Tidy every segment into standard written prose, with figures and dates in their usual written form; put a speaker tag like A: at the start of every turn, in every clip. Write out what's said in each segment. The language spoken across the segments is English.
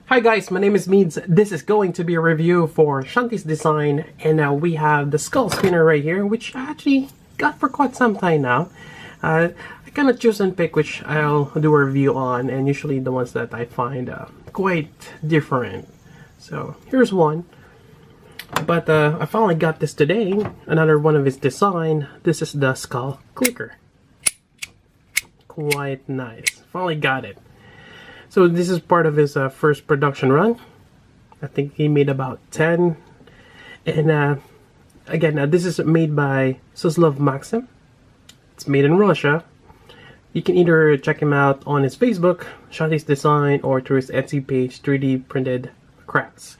A: Hi guys, my name is Meads. This is going to be a review for Shanti's design, and we have the skull spinner right here, which I actually got for quite some time now. I kind of choose and pick which I'll do a review on, and usually the ones that I find quite different. So here's one. But I finally got this today, another one of his design. This is the skull clicker. Quite nice. Finally got it. So this is part of his first production run. I think he made about 10. And again, this is made by Suslov Maxim. It's made in Russia. You can either check him out on his Facebook, Shanti's Design, or through his Etsy page, 3D Printed Crafts.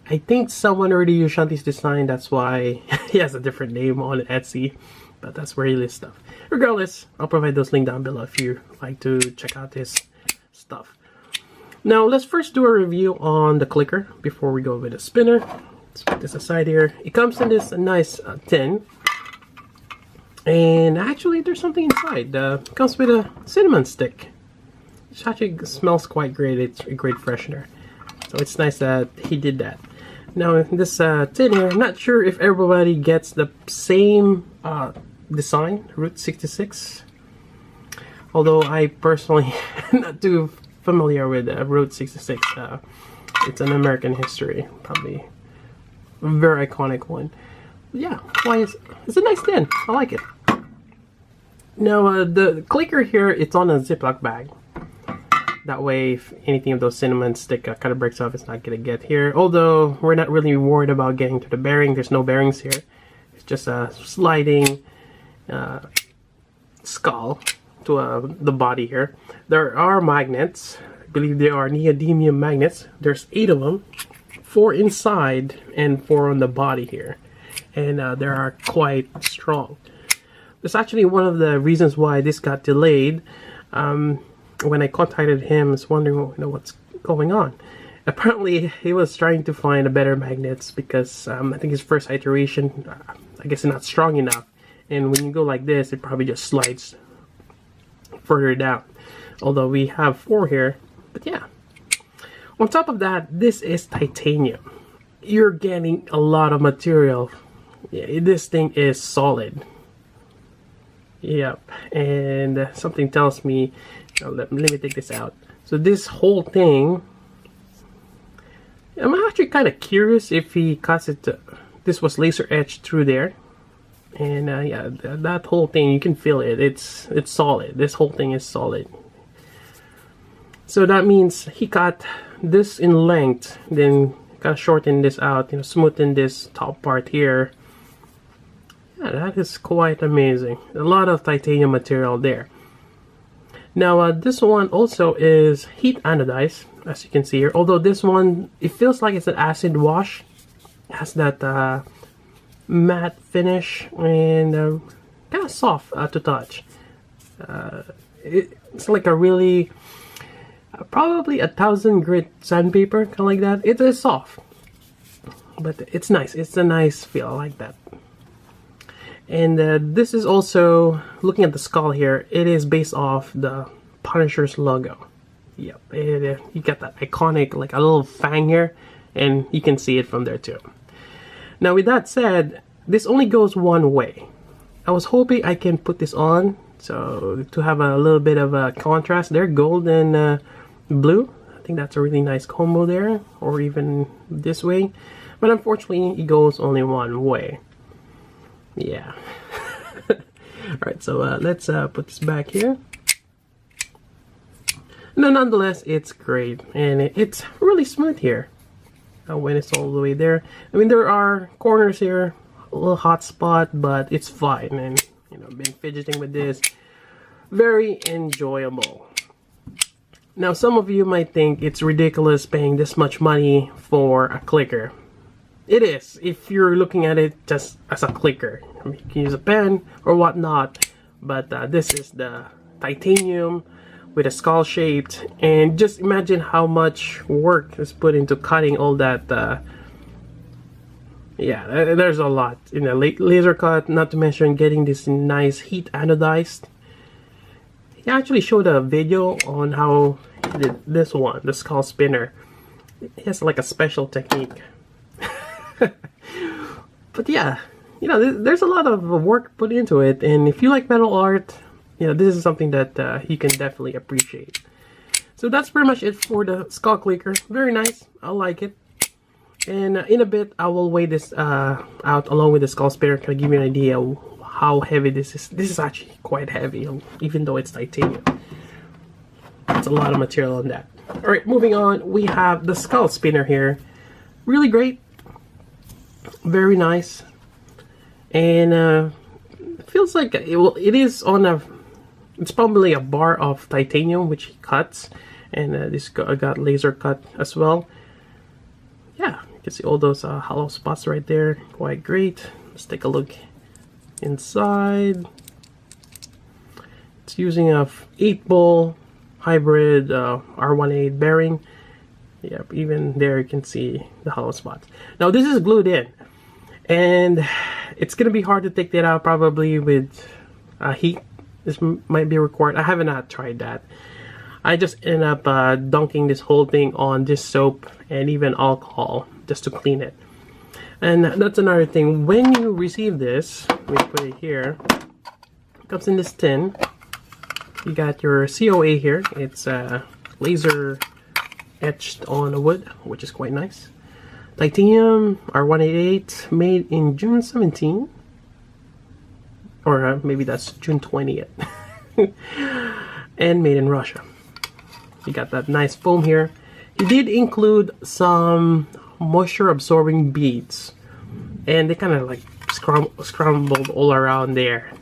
A: I think someone already used Shanti's Design, that's why he has a different name on Etsy. But that's where he lists stuff. Regardless, I'll provide those links down below if you like to check out his stuff. Now let's first do a review on the clicker before we go with the spinner. Let's put this aside here. It comes in this nice tin, and actually there's something inside. It comes with a cinnamon stick, which actually smells quite great. It's a great freshener, so it's nice that he did that. Now this tin here, I'm not sure if everybody gets the same design, Route 66. Although I personally am not too familiar with Route 66. It's an American history, probably a very iconic one. But yeah, it's a nice tin. I like it. Now the clicker here, it's on a Ziploc bag. That way, if anything of those cinnamon stick kind of breaks off, it's not gonna get here. Although we're not really worried about getting to the bearing. There's no bearings here. It's just a sliding skull to the body here. There are magnets. I believe they are neodymium magnets. There's 8 of them, 4 inside and 4 on the body here, and they are quite strong. That's actually one of the reasons why this got delayed. When I contacted him, I was wondering, what's going on. Apparently, he was trying to find a better magnets because I think his first iteration, I guess, is not strong enough. And when you go like this, it probably just slides further down. Although we have 4 here, but yeah. On top of that, this is titanium. You're getting a lot of material. Yeah, this thing is solid. Yep, and something tells me, let me take this out. So this whole thing, I'm actually kind of curious if he cuts it. This was laser etched through there. And yeah, that whole thing, you can feel it. It's solid. This whole thing is solid. So that means he cut this in length, then kind of shorten this out, smoothen this top part here. Yeah, that is quite amazing. A lot of titanium material there. Now this one also is heat anodized, as you can see here. Although this one, it feels like it's an acid wash. It has that matte finish and kind of soft to touch. It's like a really probably 1,000 grit sandpaper, kind of like that. It is soft, but it's nice. It's a nice feel. I like that. And this is also, looking at the skull here, it is based off the Punisher's logo. Yep, you got that iconic, like a little fang here, and you can see it from there too. Now with that said, this only goes one way. I was hoping I can put this on, so to have a little bit of a contrast there, gold and blue. I think that's a really nice combo there, or even this way. But unfortunately, it goes only one way. Yeah. Alright, so let's put this back here. No, nonetheless, it's great, and it's really smooth here when it's all the way there. I mean, there are corners here, a little hot spot, but it's fine. And been fidgeting with this, very enjoyable. Now, some of you might think it's ridiculous paying this much money for a clicker. It is, if you're looking at it just as a clicker. I mean, you can use a pen or whatnot, but this is the titanium with a skull shaped, and just imagine how much work is put into cutting all that. Yeah, there's a lot in a laser cut, not to mention getting this nice heat anodized. He actually showed a video on how he did this one, the skull spinner. It has like a special technique. But yeah, you know, there's a lot of work put into it, and if you like metal art, you know, this is something that you can definitely appreciate. So that's pretty much it for the skull clicker. Very nice. I like it. And in a bit, I will weigh this out along with the skull spinner. Can give you an idea of how heavy this is. This is actually quite heavy, even though it's titanium. It's a lot of material on that. Alright, moving on. We have the skull spinner here. Really great. Very nice. And it feels like it is on a... It's probably a bar of titanium, which he cuts. And this got laser cut as well. Yeah, you can see all those hollow spots right there. Quite great. Let's take a look inside. It's using a 8-ball hybrid R18 bearing. Yep, even there you can see the hollow spots. Now this is glued in, and it's gonna be hard to take that out probably with heat. This might be required. I haven't tried that. I just ended up dunking this whole thing on this soap and even alcohol just to clean it. And that's another thing. When you receive this, let me put it here. It comes in this tin. You got your COA here. It's laser etched on the wood, which is quite nice. Titanium R188, made in June 17. Or maybe that's June 20th. And made in Russia. You got that nice foam here. He did include some moisture absorbing beads, and they kind of like scrambled all around there.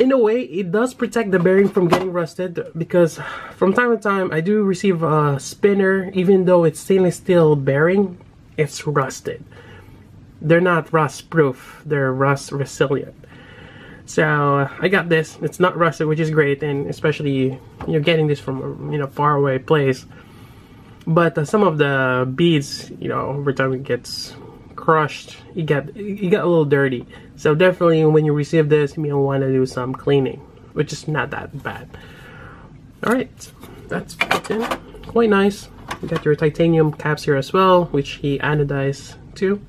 A: In a way, it does protect the bearing from getting rusted, because from time to time I do receive a spinner, even though it's stainless steel bearing, it's rusted. They're not rust proof, they're rust resilient. So I got this. It's not rusted, which is great, and especially you're getting this from a far away place. But some of the beads, over time it gets crushed. You got a little dirty. So definitely when you receive this, you may want to do some cleaning, which is not that bad. All right, that's it. Quite nice. You got your titanium caps here as well, which he anodized too.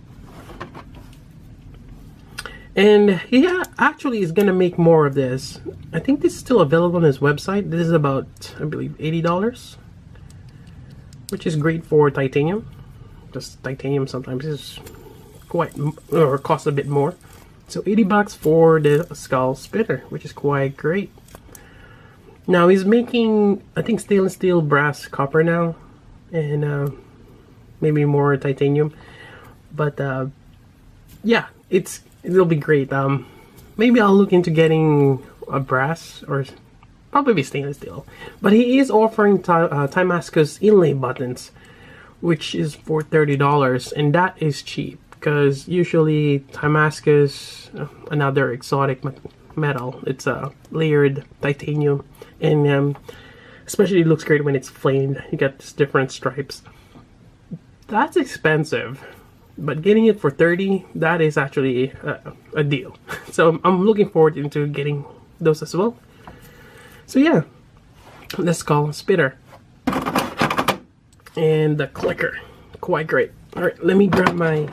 A: And he actually is gonna make more of this. I think this is still available on his website. This is about, I believe, $80, which is great for titanium. Just titanium sometimes is or costs a bit more. So $80 for the skull spinner, which is quite great. Now he's making, I think, stainless steel, brass, copper now, and maybe more titanium. But yeah, it'll be great. Maybe I'll look into getting a brass or probably stainless steel. But he is offering Timascus Inlay Buttons, which is for $30, and that is cheap because usually Timascus, another exotic metal, it's a layered titanium, and especially it looks great when it's flamed. You get these different stripes. That's expensive. But getting it for $30, that is actually a deal. So I'm looking forward into getting those as well. So yeah, the skull spinner and the clicker, quite great. All right, let me grab my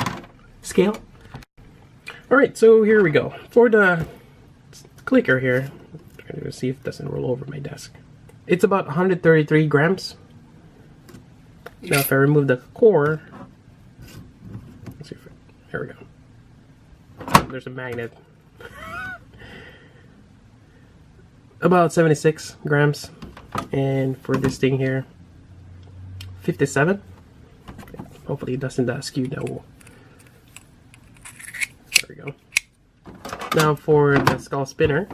A: scale. All right, so here we go for the clicker here. I'm trying to see if it doesn't roll over my desk. It's about 133 grams. Now if I remove the core. Here we go. There's a magnet. About 76 grams. And for this thing here, 57. Hopefully it doesn't skew that wall. There we go. Now for the skull spinner,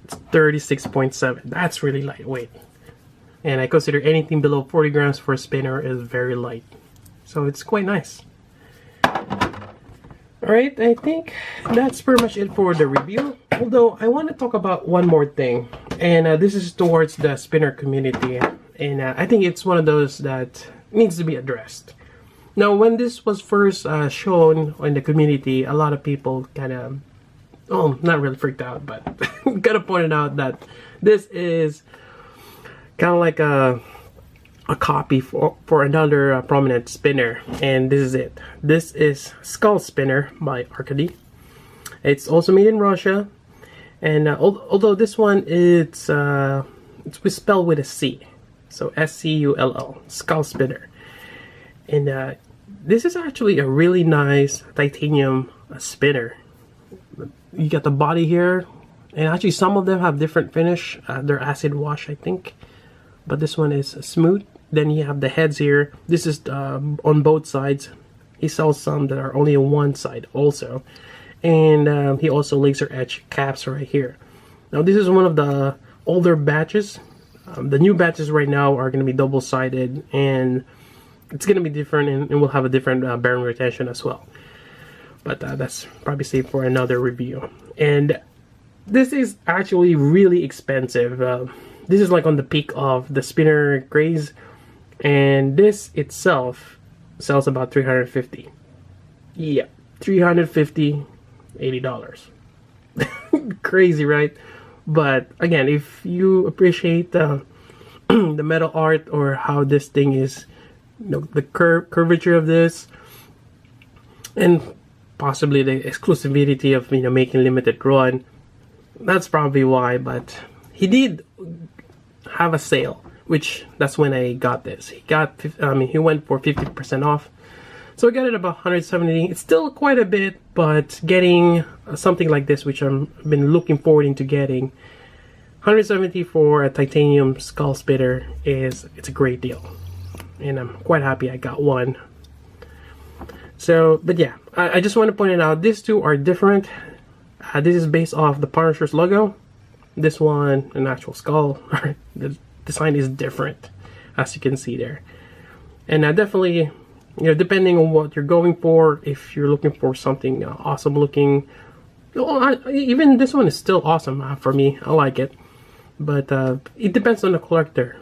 A: it's 36.7. That's really lightweight. And I consider anything below 40 grams for a spinner is very light. So it's quite nice. Alright, I think that's pretty much it for the review. Although, I want to talk about one more thing. And this is towards the spinner community. And I think it's one of those that needs to be addressed. Now, when this was first shown in the community, a lot of people kind of, not really freaked out, but kind of pointed out that this is kind of like a copy for another prominent spinner, and this is it. This is Skull Spinner by Arcady. It's also made in Russia, and although this one it's spelled with a C, so SCULL, Skull Spinner. And this is actually a really nice titanium spinner. You got the body here, and actually some of them have different finish. They're acid wash, I think, but this one is smooth. Then you have the heads here. This is on both sides. He sells some that are only on one side also, and he also laser etch caps right here. Now this is one of the older batches. The new batches right now are going to be double-sided, and it's going to be different, and we'll have a different bearing retention as well. But that's probably safe for another review. And this is actually really expensive. This is like on the peak of the spinner craze, and this itself sells about $350. Yeah, $350, $80. Crazy, right? But again, if you appreciate the metal art, or how this thing is, you know, the curvature of this, and possibly the exclusivity of, you know, making limited run, that's probably why. But he did have a sale, which that's when I got this. He went for 50% off, so I got it about 170. It's still quite a bit, but getting something like this, which I've been looking forward into getting, 170 for a titanium skull spinner it's a great deal, and I'm quite happy I got one. So, but yeah, I just want to point it out, these two are different. This is based off the Punisher's logo. This one, an actual skull. The design is different, as you can see there. And definitely, you know, depending on what you're going for, if you're looking for something awesome looking, even this one is still awesome for me. I like it, but it depends on the collector.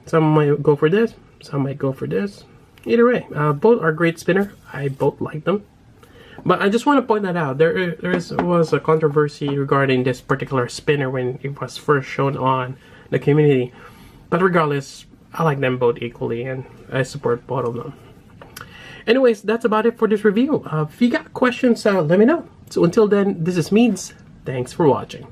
A: Some might go for this, some might go for this. Either way, both are great spinner. I both like them. But I just want to point that out. There was a controversy regarding this particular spinner when it was first shown on the community. But regardless, I like them both equally, and I support both of them. Anyways, that's about it for this review. If you got questions, let me know. So until then, this is Meads. Thanks for watching.